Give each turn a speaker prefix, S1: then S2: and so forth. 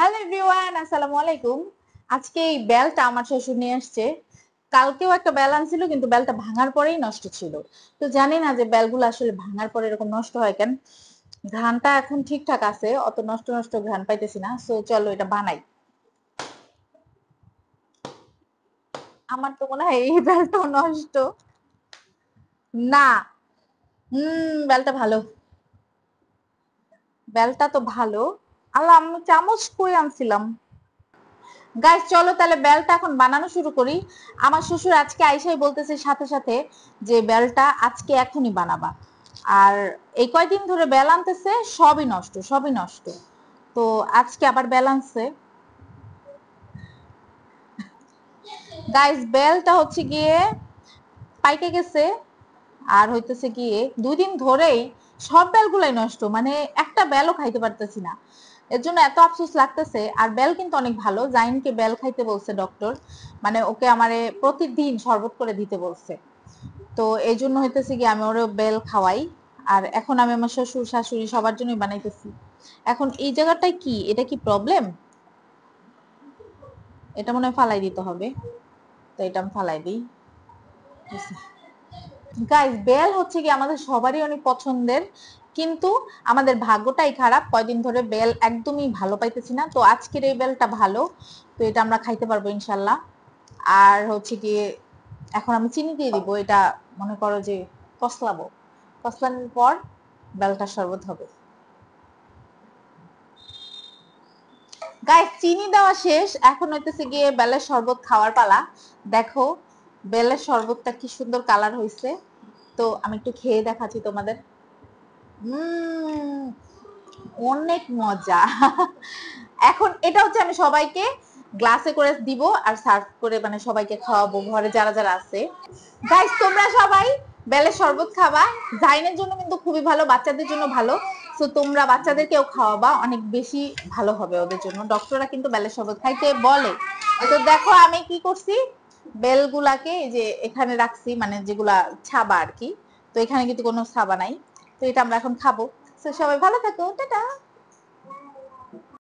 S1: Hello everyone, আসসালামু আলাইকুম। আজকে এই বেলটা আমার শ্বশুর নিয়ে আসছে। কালকেও একটা বেল আনছিল, কিন্তু বেলটা ভাঙার পরেই নষ্ট ছিল। তো জানি না যে বেলগুলো আসলে ভাঙার পরে এরকম নষ্ট হয় কেন। ঘ্রাণটা এখন ঠিকঠাক আছে, অত নষ্ট নষ্ট ঘ্রাণ পাইতেছি না। সো চলো এটা বানাই। আমার তো মনে হয় এই বেলটাও নষ্ট। না। বেলটা ভালো। বেলটা তো ভালো। আল্লাহ, আমি চামচ কই আনছিলাম। গাইস চলো তাহলে বেলটা এখন বানানো শুরু করি। আমার শ্বশুর আজকে আইসাই বলতেছে সাথে সাথে যে বেলটা আজকে এখনই বানাবা। আর এই কয়দিন ধরে বেল আনতেছে, সবই নষ্ট সবই নষ্ট। তো আজকে আবার বেল আনছে। গাইস বেলটা হচ্ছে গিয়ে পাইকে গেছে। আর হইতেছে গিয়ে 2 দিন ধরেই সব বেলগুলাই নষ্ট, মানে একটা বেলও খাইতে পারতেছি না। এর জন্য এত আফসোস লাগতেছে। আর বেল কিন্তু অনেক ভালো, জাইনকে বেল খাইতে বলছে ডক্টর। মানে ওকে আমারে প্রতিদিন শরবত করে দিতে বলছে। তো এই জন্য হইতেছে কি আমি ওরে বেল খাওয়াই। আর এখন আমি আমার শ্বশুর শাশুড়ি সবার জন্যই বানাইতেছি। এখন এই জায়গাটায় কি, এটা কি প্রবলেম? এটা মনে হয় ফালাই দিতে হবে। তো এটা আমি ফালাই দিই। গাইস বেল হচ্ছে কি আমাদের সবারই অনেক পছন্দের, কিন্তু আমাদের ভাগ্যটাই খারাপ, কয়দিন ধরে বেল একদমই ভালো পাইতেছি না। তো আজকের এই বেলটা ভালো। তো এটা আমরা খাইতে পারবো ইনশাল্লাহ। আর হচ্ছে কি এখন আমি চিনি দিয়ে দিব, এটা মনে করো যে কসলাবো। কসলানোর পর বেলটা শরবত হবে। গাইস চিনি দেওয়া শেষ, এখন হইতেছে গিয়ে বেলের শরবত খাওয়ার পালা। দেখো বেলের শরবতটা কি সুন্দর কালার হয়েছে। তো আমি একটু খেয়ে দেখাচ্ছি তোমাদের। উম অনেক মজা। এখন এটা হচ্ছে আমি সবাইকে গ্লাসে করে দিব আর সার্ভ করে মানে সবাইকে খাওয়াবো, ঘরে যারা যারা আছে। গাইস তোমরা সবাই বেলের শরবত খাবা। জাইনের জন্য কিন্তু খুবই ভালো, বাচ্চাদের জন্য ভালো। তো তোমরা বাচ্চাদেরকেও খাওয়াবা, অনেক বেশি ভালো হবে ওদের জন্য। ডক্টররা কিন্তু বেলের শরবত খাইতে বলে। তো দেখো আমি কি করছি, বেলগুলাকে এই যে এখানে রাখছি, মানে যেগুলা ছাবা আর কি। তো এখানে কিন্তু কোনো ছাবা নাই। তো এটা আমরা এখন খাবো। তো সবাই ভালো থাকো, টাটা।